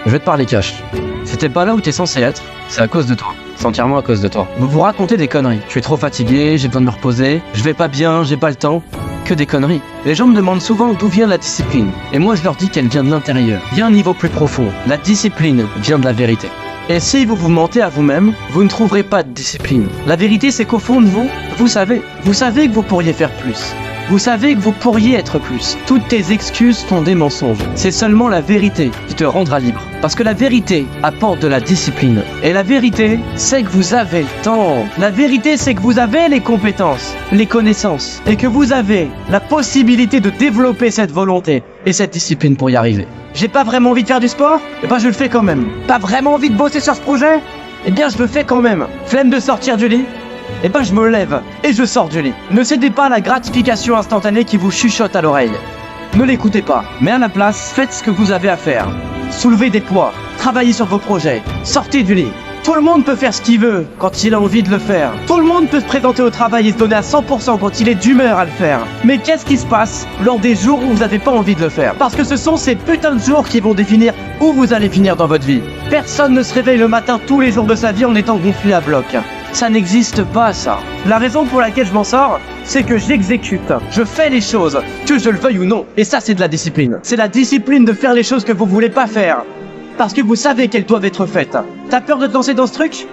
Je vais te parler cash. C'était pas là où t'es censé être, c'est à cause de toi. C'est entièrement à cause de toi. Vous vous racontez des conneries. Je suis trop fatigué, j'ai besoin de me reposer, je vais pas bien, j'ai pas le temps. Que des conneries. Les gens me demandent souvent d'où vient la discipline. Et moi je leur dis qu'elle vient de l'intérieur. Il y a un niveau plus profond. La discipline vient de la vérité. Et si vous vous mentez à vous-même, vous ne trouverez pas de discipline. La vérité c'est qu'au fond de vous, vous savez que vous pourriez faire plus. Vous savez que vous pourriez être plus. Toutes tes excuses sont des mensonges. C'est seulement la vérité qui te rendra libre. Parce que la vérité apporte de la discipline. Et la vérité, c'est que vous avez le temps. La vérité, c'est que vous avez les compétences, les connaissances. Et que vous avez la possibilité de développer cette volonté et cette discipline pour y arriver. J'ai pas vraiment envie de faire du sport? Eh ben je le fais quand même. Pas vraiment envie de bosser sur ce projet? Eh bien je le fais quand même. Flemme de sortir du lit? Eh ben je me lève et je sors du lit. Ne cédez pas à la gratification instantanée qui vous chuchote à l'oreille. Ne l'écoutez pas, mais à la place, faites ce que vous avez à faire. Soulevez des poids, travaillez sur vos projets, sortez du lit. Tout le monde peut faire ce qu'il veut quand il a envie de le faire. Tout le monde peut se présenter au travail et se donner à 100% quand il est d'humeur à le faire. Mais qu'est-ce qui se passe lors des jours où vous n'avez pas envie de le faire? Parce que ce sont ces putains de jours qui vont définir où vous allez finir dans votre vie. Personne ne se réveille le matin tous les jours de sa vie en étant gonflé à bloc. Ça n'existe pas, ça. La raison pour laquelle je m'en sors, c'est que j'exécute. Je fais les choses, que je le veuille ou non. Et ça, c'est de la discipline. C'est la discipline de faire les choses que vous voulez pas faire. Parce que vous savez qu'elles doivent être faites. T'as peur de te lancer dans ce truc?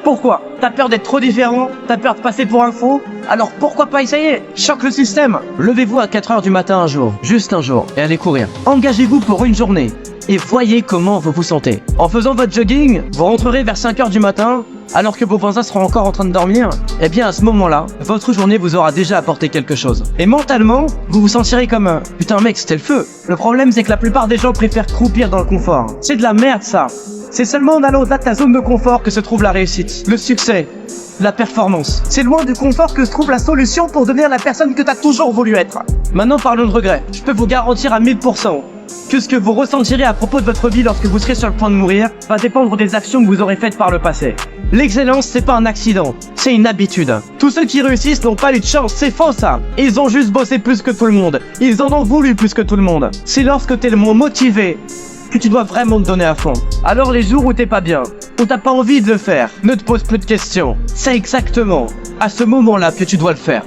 Pourquoi? T'as peur d'être trop différent? T'as peur de passer pour un faux? Alors pourquoi pas essayer? Choque le système. Levez-vous à 4h du matin un jour, juste un jour, et allez courir. Engagez-vous pour une journée, et voyez comment vous vous sentez. En faisant votre jogging, vous rentrerez vers 5h du matin, alors que vos voisins seront encore en train de dormir. Eh bien à ce moment-là, votre journée vous aura déjà apporté quelque chose. Et mentalement, vous vous sentirez comme un « Putain mec, c'était le feu ». Le problème c'est que la plupart des gens préfèrent croupir dans le confort. C'est de la merde ça. C'est seulement en allant au-delà de ta zone de confort que se trouve la réussite, le succès, la performance. C'est loin du confort que se trouve la solution pour devenir la personne que t'as toujours voulu être. Maintenant parlons de regret. Je peux vous garantir à 1000% que ce que vous ressentirez à propos de votre vie lorsque vous serez sur le point de mourir va dépendre des actions que vous aurez faites par le passé. L'excellence, c'est pas un accident, c'est une habitude. Tous ceux qui réussissent n'ont pas eu de chance, c'est faux ça. Ils ont juste bossé plus que tout le monde. Ils en ont voulu plus que tout le monde. C'est lorsque t'es le moins motivé que tu dois vraiment te donner à fond. Alors les jours où t'es pas bien, où t'as pas envie de le faire, ne te pose plus de questions. C'est exactement à ce moment-là que tu dois le faire.